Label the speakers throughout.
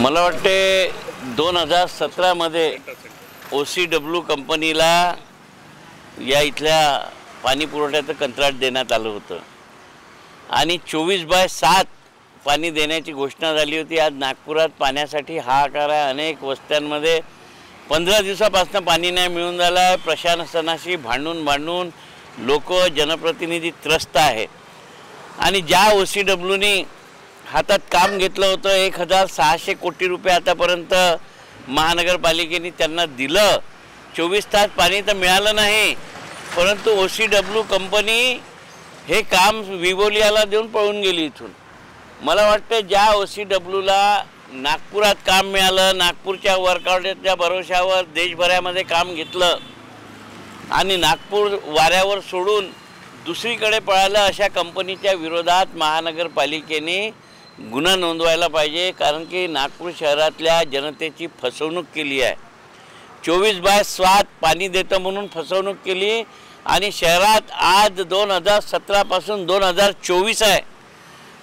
Speaker 1: मला वाटते 2017 मध्ये OCW कंपनीला या इथल्या पाणी पुरवठ्याचं कंत्राट देण्यात आलं होतं आणि 24/7 पाणी देण्याची घोषणा झाली होती। आज नागपुरात पाण्यासाठी हाहाकार आहे। अनेक वस्त्यांमध्ये 15 दिवसापासून पाणी नाही मिळून झालं आहे। प्रशासनाशी भांडून लोक जनप्रतिनिधी त्रस्त आहे आणि ज्या OCWने हातात काम घेतलं होतं 1600 कोटी रुपये आतापर्यंत महानगरपालिकेने त्यांना दिलं। 24 तास पाणी तर मिळालं नाही, परंतु OCW कंपनी हे काम विवोलियाला देऊन पळून गेली इथून। मला वाटतं ज्या OCWला नागपुरात काम मिळालं, नागपूरच्या वर्कआउटच्या भरोशावर देशभरामध्ये काम घेतलं आणि नागपूर वाऱ्यावर सोडून दुसरीकडे पळालं, अशा कंपनीच्या विरोधात महानगरपालिकेने गुन्हा नोंदवायला पाहिजे। कारण की नागपूर शहरातल्या जनतेची फसवणूक केली आहे। 24/7 पाणी देतं म्हणून फसवणूक केली आणि शहरात आज 2017 पासून 2024 आहे।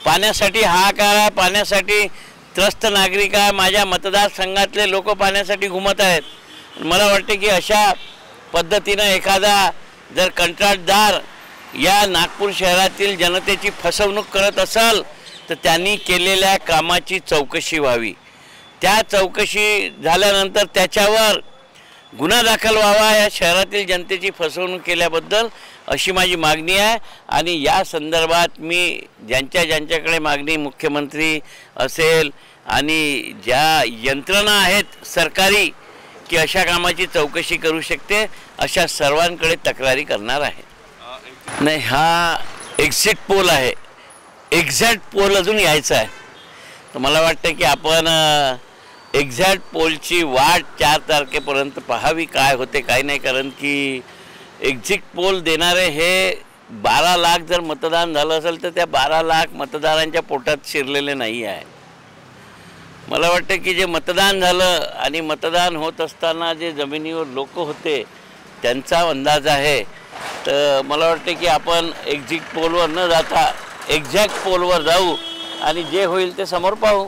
Speaker 1: पाण्यासाठी हाहाकार आहे, पाण्यासाठी त्रस्त नागरिक आहे। माझ्या मतदारसंघातले लोक पाण्यासाठी घुमत आहेत। मला वाटते की अशा पद्धतीनं एखादा जर कंत्राटदार या नागपूर शहरातील जनतेची फसवणूक करत असेल तर त्यांनी केलेल्या कामाची चौकशी व्हावी। त्या चौकशी झाल्यानंतर त्याच्यावर गुन्हा दाखल व्हावा या शहरातील जनतेची फसवणूक केल्याबद्दल, अशी माझी मागणी आहे। आणि या संदर्भात मी ज्यांच्याकडे मागणी, मुख्यमंत्री असेल आणि ज्या यंत्रणा आहेत सरकारी की अशा कामाची चौकशी करू शकते, अशा सर्वांकडे तक्रारी करणार आहे। नाही, हा एक्झिट पोल आहे, एक्झॅक्ट पोल अजून यायचा आहे। तर मला वाटतं की आपण एक्झॅक्ट पोलची वाट 4 तारखेपर्यंत पाहावी, काय होते काय नाही। कारण की एक्झिट पोल देणारे हे 12 लाख जर मतदान झालं असेल तर त्या 12 लाख मतदारांच्या पोटात शिरलेले नाही आहे। मला वाटतं की जे मतदान झालं आणि मतदान होत असताना जे जमिनीवर लोक होते त्यांचा अंदाज आहे। तर मला वाटतं की आपण एक्झिट पोलवर न जाता एक्झॅक्ट पोलवर जाऊ आणि जे होईल ते समोर पाहू।